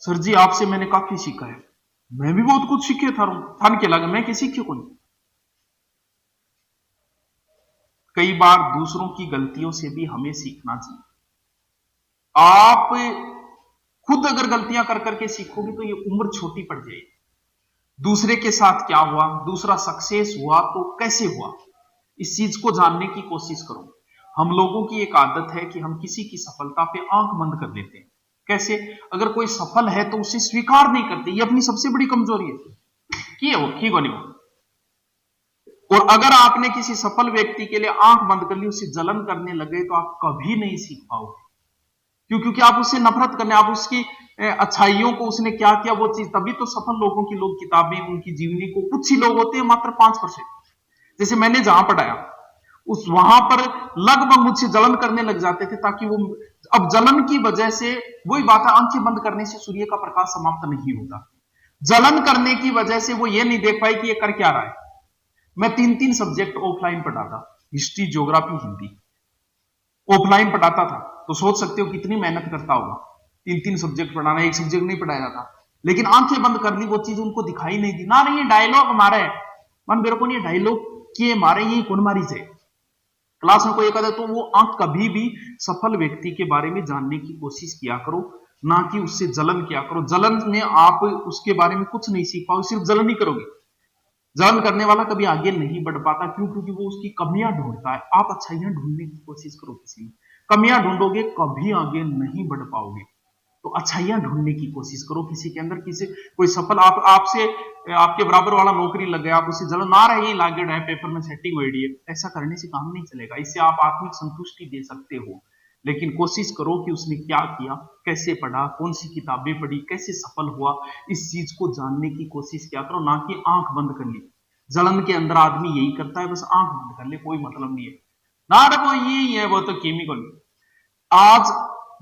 Sir जी आपसे मैंने काफी सीखा है। मैं भी बहुत कुछ सीखे थान के लगे मैं किसी सीखे को नहीं। कई बार दूसरों की गलतियों से भी हमें सीखना चाहिए। आप खुद अगर गलतियां कर करके सीखोगे तो ये उम्र छोटी पड़ जाएगी। दूसरे के साथ क्या हुआ, दूसरा सक्सेस हुआ तो कैसे हुआ, इस चीज को जानने की कोशिश करो। हम लोगों की एक आदत है कि हम किसी की सफलता पे आंख बंद कर देते हैं। कैसे? अगर कोई सफल है तो उसे स्वीकार नहीं करते, ये अपनी सबसे बड़ी कमजोरी है कि वो ठीक हो नहीं। और अगर आपने किसी सफल व्यक्ति के लिए आंख बंद कर ली, उसे जलन करने लगे तो आप कभी नहीं सीख पाओगे। क्यों? क्योंकि आप उससे नफरत करने, आप उसकी अच्छाइयों को, उसने क्या किया वो चीज, तभी तो सफल लोगों की लोग किताबें, उनकी जीवनी को, कुछ ही लोग होते हैं मात्र 5%। जैसे मैंने जहां पढ़ाया उस वहां पर लगभग मुझसे जलन करने लग जाते थे, ताकि वो, अब जलन की वजह से वही बात है, आंखें बंद करने से सूर्य का प्रकाश समाप्त नहीं होता। जलन करने की वजह से वो ये नहीं देख पाई कि ये कर क्या रहा है। मैं 3-3 सब्जेक्ट ऑफलाइन पढ़ाता, हिस्ट्री, ज्योग्राफी, हिंदी ऑफलाइन पढ़ाता था। तो सोच सकते हो कितनी मेहनत करता होगा 3-3 सब्जेक्ट पढ़ाना, एक सब्जेक्ट नहीं पढ़ाया जाता। लेकिन आंखें बंद कर ली, वो चीज उनको दिखाई नहीं दी ना। ये डायलॉग मारे मन मेरे को नहीं, डायलॉग किए मारे, ये कौन मारी से क्लास में कोई एक आधा, तो वो आंख कभी भी सफल व्यक्ति के बारे में जानने की कोशिश किया करो, ना कि उससे जलन किया करो। जलन में आप उसके बारे में कुछ नहीं सीख पाओगे, सिर्फ जलन ही करोगे। जलन करने वाला कभी आगे नहीं बढ़ पाता। क्यों? क्योंकि वो उसकी कमियां ढूंढता है। आप अच्छाइयां ढूंढने की कोशिश करो, किसी में कमियां ढूंढोगे कभी आगे नहीं बढ़ पाओगे। तो अच्छाइयां ढूंढने की कोशिश करो किसी के अंदर। किसी कोई सफल आपसे आपके बराबर वाला नौकरी लग गया, आप उसे जलन ना रही लागे है, पेपर में सेटिंग हो रही है, ऐसा करने से काम नहीं चलेगा। इससे आप आत्मिक संतुष्टि दे सकते हो, लेकिन कोशिश करो कि उसने क्या किया, कैसे पढ़ा, कौन सी किताबें पढ़ी, कैसे सफल हुआ, इस चीज को जानने की कोशिश किया करो, ना कि आंख बंद कर ली। जलन के अंदर आदमी यही करता है, बस आंख बंद कर ले, कोई मतलब नहीं है ना, वो यही है, वो तो केमिकल। आज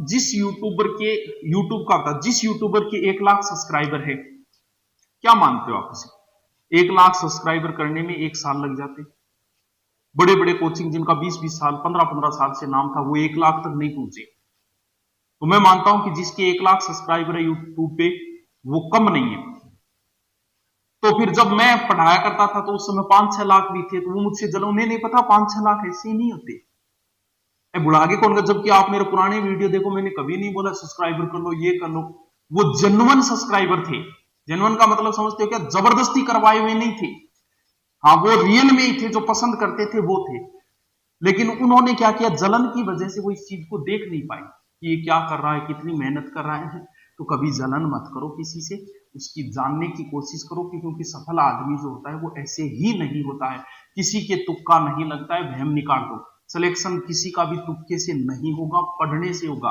जिस यूट्यूबर के, यूट्यूब का होता, जिस यूट्यूबर के 1 लाख सब्सक्राइबर है, क्या मानते हो आप उसे? 1 लाख सब्सक्राइबर करने में 1 साल लग जाते। बड़े बड़े कोचिंग जिनका 20-20 साल, 15-15 साल से नाम था, वो 1 लाख तक नहीं पहुंचे। तो मैं मानता हूं कि जिसके 1 लाख सब्सक्राइबर है यूट्यूब पे, वो कम नहीं है। तो फिर जब मैं पढ़ाया करता था तो उस समय 5-6 लाख भी थे, तो वो मुझसे जलो, उन्हें नहीं पता 5-6 लाख ऐसे ही नहीं होते। बुढ़ा के कौन? जबकि आप मेरे पुराने वीडियो देखो, मैंने कभी नहीं बोला सब्सक्राइबर कर लो, ये कर लो। वो जेन्युइन सब्सक्राइबर थे। जेन्युइन का मतलब समझते हो क्या? जबरदस्ती करवाए हुए नहीं थे। हाँ, वो रियल में ही थे, जो पसंद करते थे वो थे। लेकिन उन्होंने क्या किया, जलन की वजह से वो इस चीज को देख नहीं पाई कि ये क्या कर रहा है, कितनी मेहनत कर रहा है। तो कभी जलन मत करो किसी से, उसकी जानने की कोशिश करो, क्योंकि सफल आदमी जो होता है वो ऐसे ही नहीं होता है। किसी के तुक्का नहीं लगता है, वहम निकाल दो। सिलेक्शन किसी का भी तुक्के से नहीं होगा, पढ़ने से होगा।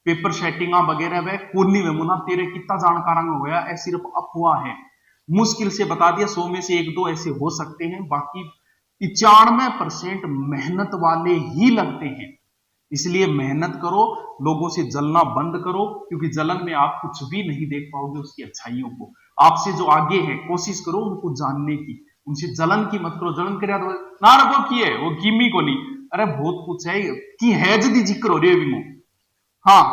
पेपर सेटिंग वगैरह वह कोनी में मुना तेरे कितना जानकार हो गया, ऐ सिर्फ अफवाह है। मुश्किल से बता दिया, 100 में से 1-2 ऐसे हो सकते हैं, बाकी 95% मेहनत वाले ही लगते हैं। इसलिए मेहनत करो, लोगों से जलना बंद करो, क्योंकि जलन में आप कुछ भी नहीं देख पाओगे उसकी अच्छाइयों को। आपसे जो आगे है, कोशिश करो उनको जानने की, उनसे जलन की मत करो। जलन कर ना रखो की है वो कीमी को नहीं, अरे बहुत कुछ है कि है जदी जिक्र हो रही है भी। हाँ,